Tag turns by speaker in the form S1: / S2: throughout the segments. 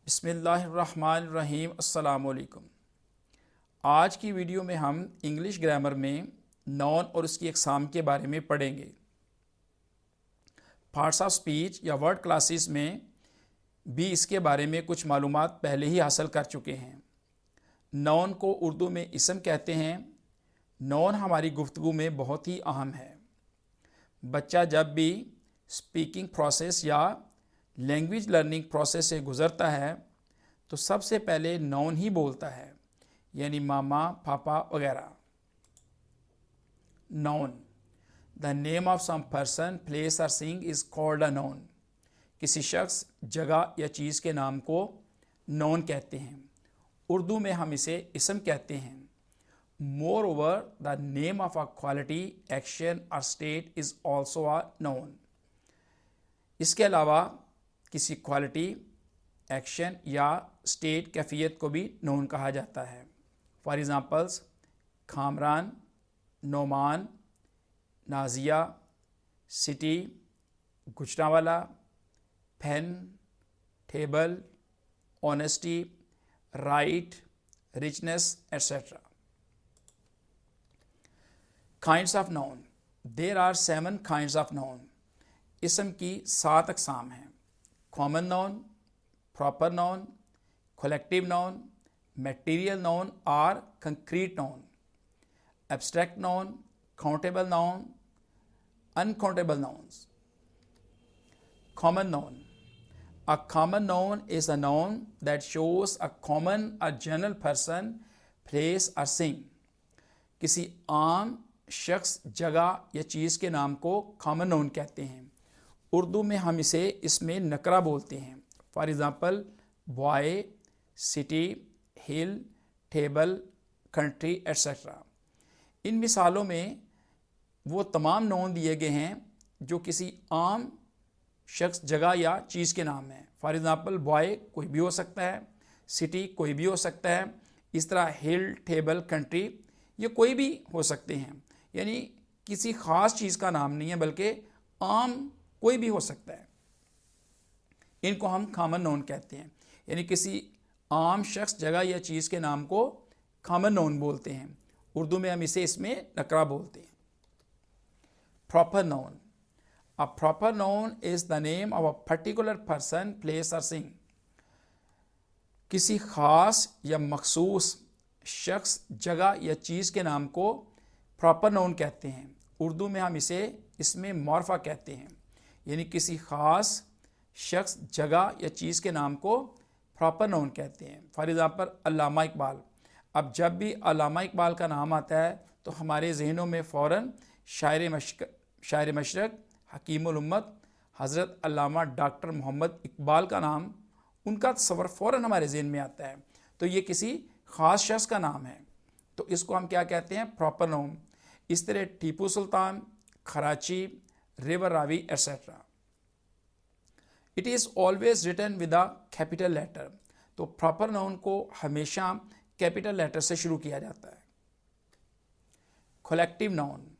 S1: बिस्मिल्लाहिर्रहमानिर्रहीम। अस्सलामुअलैकुम। आज की वीडियो में हम इंग्लिश ग्रामर में नॉन और उसकी अक़साम के बारे में पढ़ेंगे। पार्ट्स ऑफ स्पीच या वर्ड क्लासेस में भी इसके बारे में कुछ मालूमात पहले ही हासिल कर चुके हैं। नॉन को उर्दू में इसम कहते हैं। नॉन हमारी गुफ्तगू में बहुत ही अहम है। बच्चा जब भी स्पीकिंग प्रोसेस या लैंग्वेज लर्निंग प्रोसेस से गुज़रता है तो सबसे पहले नॉन ही बोलता है, यानी मामा, पापा वगैरह। Noun, the name of some person, place और thing is called a noun. किसी शख्स, जगह या चीज़ के नाम को नॉन कहते हैं। उर्दू में हम इसे इसम कहते हैं। Moreover, the name of a quality, action और state is also a noun. इसके अलावा किसी क्वालिटी, एक्शन या स्टेट, कैफियत को भी नॉन कहा जाता है। For examples, Kamran, Noman, Nazia, city, Gujranwala, pen, table, honesty, right, richness etcetera. Kinds of noun, there are 7 kinds of noun. इसम की 7 अक़साम हैं। Common noun, proper noun, collective noun, material noun और concrete noun, abstract noun, countable noun, uncountable nouns. Common noun, a common noun is a noun that shows a common or general person, place or thing। किसी आम शख्स, जगह या चीज़ के नाम को common noun कहते हैं। उर्दू में हम इसे इसमें नकरा बोलते हैं। For example, boy, city, hill, table, country etcetera. इन मिसालों में वो तमाम नाउन दिए गए हैं जो किसी आम शख्स, जगह या चीज़ के नाम हैं। फॉर एग्ज़ाम्पल, बॉय कोई भी हो सकता है, सिटी कोई भी हो सकता है, इस तरह हिल, टेबल, कंट्री ये कोई भी हो सकते हैं। यानी किसी ख़ास चीज़ का नाम नहीं है, बल्कि आम कोई भी हो सकता है। इनको हम कॉमन नाउन कहते हैं। यानी किसी आम शख्स, जगह या चीज़ के नाम को कॉमन नाउन बोलते हैं। उर्दू में हम इसे इसमें नकरा बोलते हैं। Proper noun, a proper noun is the name of a particular person, place or thing। किसी ख़ास या मखसूस शख्स, जगह या चीज़ के नाम को प्रॉपर नाउन कहते हैं। उर्दू में हम इसे इसमें मॉर्फा कहते हैं। यानी किसी ख़ास शख्स, जगह या चीज़ के नाम को प्रॉपर नाउन कहते हैं। फॉर एग्ज़ाम्पल, अल्लामा इकबाल। अब जब भी अल्लामा इकबाल का नाम आता है तो हमारे जहनों में फ़ौरन शायर मशरक़, हकीमुल उम्मत, हज़रत अल्लामा डॉक्टर मोहम्मद इकबाल का नाम, उनका तस्वर फ़ौरन हमारे ज़हन में आता है। तो ये किसी ख़ास शख्स का नाम है, तो इसको हम क्या कहते हैं? Proper noun. इस तरह Tipu Sultan, Karachi, river Ravi etcetera. It is always written with a capital letter. तो प्रॉपर नाउन को हमेशा कैपिटल लेटर से शुरू किया जाता है। Collective noun,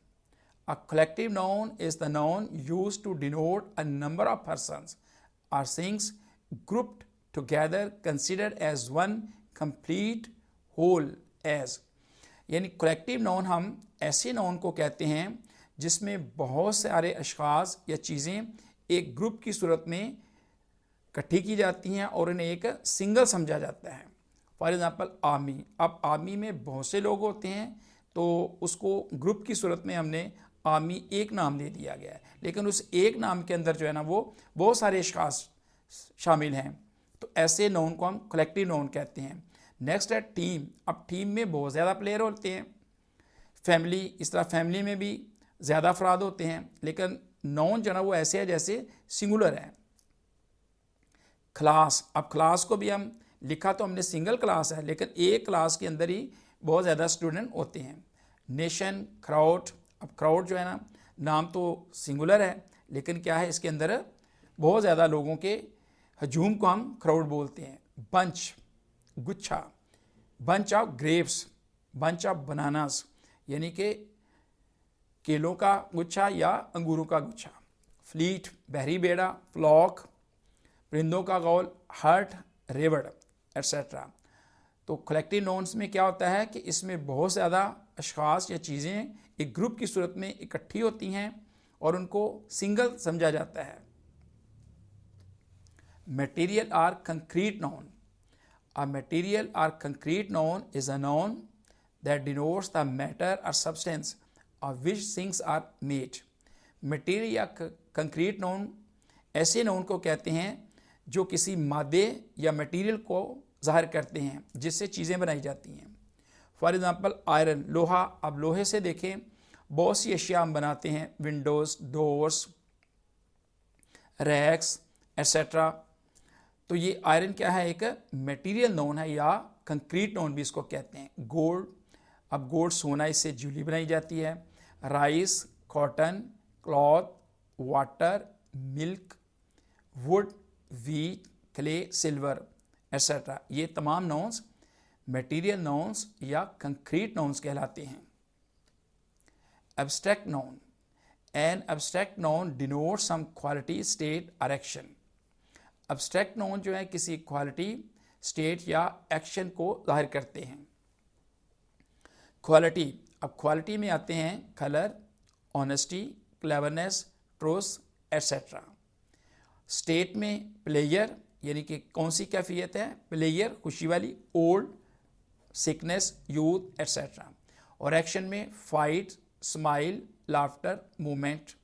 S1: a collective noun is the noun used to denote a number of persons or things grouped together considered as one complete whole as। यानी collective noun हम ऐसे noun को कहते हैं जिसमें बहुत सारे अशख़ास या चीज़ें एक ग्रुप की सूरत में इकट्ठी की जाती हैं और उन्हें एक सिंगल समझा जाता है। For example, army. अब आर्मी में बहुत से लोग होते हैं तो उसको ग्रुप की सूरत में हमने आर्मी एक नाम दे दिया गया है, लेकिन उस एक नाम के अंदर जो है ना वो बहुत सारे अशख़ास शामिल हैं। तो ऐसे नाउन को हम कलेक्टिव नाउन कहते हैं। नेक्स्ट है टीम। अब टीम में बहुत ज़्यादा प्लेयर होते हैं। फैमिली, इस तरह फैमिली में भी ज़्यादा अफराद होते हैं, लेकिन नाउन जो है ना वो ऐसे है जैसे सिंगुलर है। क्लास। अब क्लास को भी हम लिखा तो हमने सिंगल क्लास है, लेकिन एक क्लास के अंदर ही बहुत ज़्यादा स्टूडेंट होते हैं। Nation, crowd. अब क्राउड जो है ना, नाम तो सिंगुलर है, लेकिन क्या है, इसके अंदर बहुत ज़्यादा लोगों के हजूम को हम क्राउड बोलते हैं। बंच, गुच्छा। Bunch of grapes, bunch of bananas, यानी कि केलों का गुच्छा या अंगूरों का गुच्छा। फ्लीट, बहरी बेड़ा। फ्लॉक, परिंदों का गौल। Herd, river et cetera. तो कलेक्टिव नाउन्स में क्या होता है कि इसमें बहुत ज़्यादा अशख़ास या चीज़ें एक ग्रुप की सूरत में इकट्ठी होती हैं और उनको सिंगल समझा जाता है। Material or concrete noun. A material or concrete noun is a noun that denotes the matter or substance of which things are made. Material या concrete noun ऐसे noun को कहते हैं जो किसी मादे या मटेरियल को ज़ाहिर करते हैं जिससे चीज़ें बनाई जाती हैं। फॉर एग्ज़ाम्पल आयरन, लोहा। अब लोहे से देखें बहुत सी अशिया हम बनाते हैं, विंडोज़, डोर्स, रैक्स एट्सेट्रा। तो ये आयरन क्या है, एक मटेरियल नोन है या कंक्रीट नोन भी इसको कहते हैं। गोल्ड, अब गोल्ड सोना, इससे ज्वेलरी बनाई जाती है। Rice, cotton, cloth, water, milk, would, wheat, clay, silver etcetera. ये तमाम नोन्स मटेरियल नोन्स या कंक्रीट नोन्स कहलाते हैं। Abstract noun. An abstract noun denote some quality, state और एक्शन। एब्स्ट्रैक्ट नोन जो है किसी क्वालिटी, स्टेट या एक्शन को जाहिर करते हैं। क्वालिटी, अब क्वालिटी में आते हैं colour, honesty, cleverness, truth etcetera. State में प्लेयर यानी कि कौन सी कैफियत है, प्लेयर खुशी वाली, ओल्ड, सिकनेस, यूथ एट्सेट्रा। और एक्शन में fight, smile, laughter, movement.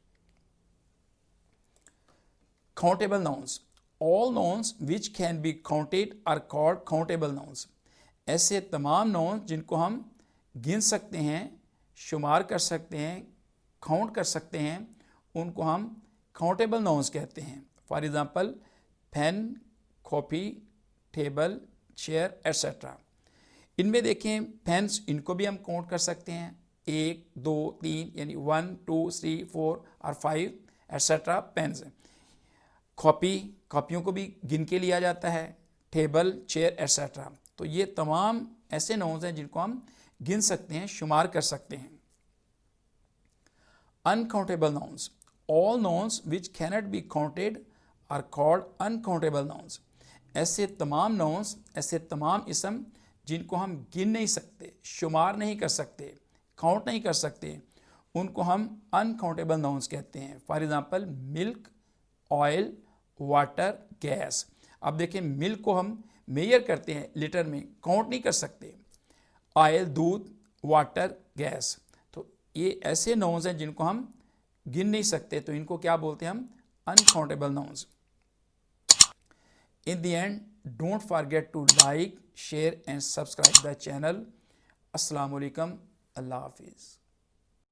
S1: Countable nouns. All nouns which can be counted are called countable nouns. ऐसे तमाम nouns जिनको हम गिन सकते हैं, शुमार कर सकते हैं, काउंट कर सकते हैं, उनको हम काउंटेबल nouns कहते हैं। For example pen, copy, table, chair et cetera. इनमें देखें पेन्स, इनको भी हम काउंट कर सकते हैं, 1, 2, 3 यानी 1, 2, 3, 4 और 5 एट्सेट्रा पेन्स। कॉपियों को भी गिन के लिया जाता है, टेबल, चेयर एट्सेट्रा। तो ये तमाम ऐसे नाउन्स हैं जिनको हम गिन सकते हैं, शुमार कर सकते हैं। Uncountable nouns. All nouns which cannot be counted are called uncountable nouns. ऐसे तमाम नाउन्स, ऐसे तमाम इसम जिनको हम गिन नहीं सकते, शुमार नहीं कर सकते, काउंट नहीं कर सकते, उनको हम अनकाउंटेबल नाउन्स कहते हैं। For example milk, oil, water, gas. अब देखें मिल्क को हम मेजर करते हैं लीटर में, काउंट नहीं कर सकते। ऑयल, दूध, वाटर, गैस। तो ये ऐसे नाउन्स हैं जिनको हम गिन नहीं सकते, तो इनको क्या बोलते हैं हम, uncountable nouns. In the end, don't forget to like, share and subscribe the channel. अस्सलाम वालेकुम, अल्लाह हाफिज़।